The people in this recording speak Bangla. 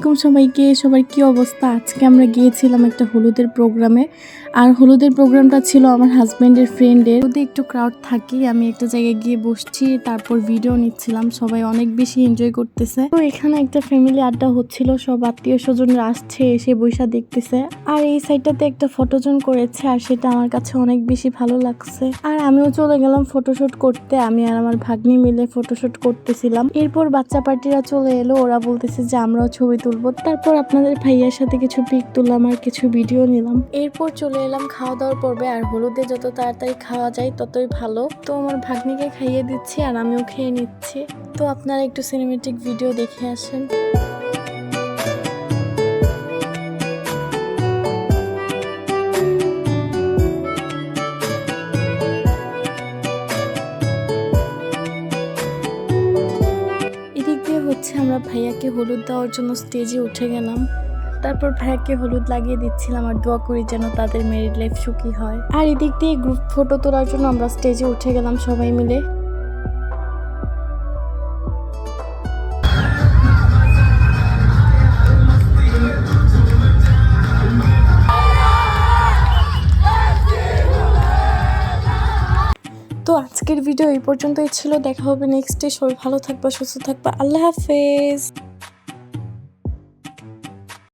আলাইকুম সবাইকে। সবার কি অবস্থা? আজকে আমরা গিয়েছিলাম একটা হলুদের প্রোগ্রামে। আর হলুদের প্রোগ্রামটা ছিল আমার হাজব্যান্ডের ফ্রেন্ডের। যদি একটু ক্রাউড থাকি, আমি একটা জায়গায় গিয়ে বসছি, তারপর ভিডিও নিচ্ছিলাম। সবাই অনেক বেশি এনজয় করতেছে। তো এখানে একটা ফ্যামিলি আড্ডা হচ্ছিল, সব আত্মীয় স্বজনরা আসছে, এসে বৈশা দেখতেছে। আর এই সাইডটাতে একটা ফটোজোন করেছে, আর সেটা আমার কাছে অনেক বেশি ভালো লাগছে। আর আমিও চলে গেলাম ফটোশুট করতে। আমি আর আমার ভাগ্নি মিলে ফটোশুট করতেছিলাম। এরপর বাচ্চা পার্টিরা চলে এলো, ওরা বলতেছে যে আমরাও ছবি তুলবো। তারপর আপনাদের ভাইয়ার সাথে কিছু পিক তুললাম আর কিছু ভিডিও নিলাম। এরপর চলে এলাম খাওয়া দাওয়ার পর্বে। আর হলুদে যত তাড়াতাড়ি খাওয়া যায় ততই ভালো। তো আমার ভাগ্নিকে খাইয়ে দিচ্ছি আর আমিও খেয়ে নিচ্ছি। তো আপনারা একটু সিনেমেটিক ভিডিও দেখে আসেন। আমরা ভাইয়াকে হলুদ দেওয়ার জন্য স্টেজে উঠে গেলাম। তারপর ভাইয়াকে হলুদ লাগিয়ে দিচ্ছিলাম আর দোয়া করি যেন তাদের ম্যারিড লাইফ সুখী হয়। আর এদিক দিয়ে গ্রুপ ফটো তোলার জন্য আমরা স্টেজে উঠে গেলাম সবাই মিলে। তো আজকের ভিডিও এই পর্যন্তই ছিল। দেখা হবে নেক্সট ডে। সবাই ভালো থাকবা, সুস্থ থাকবা। আল্লাহ হাফেজ।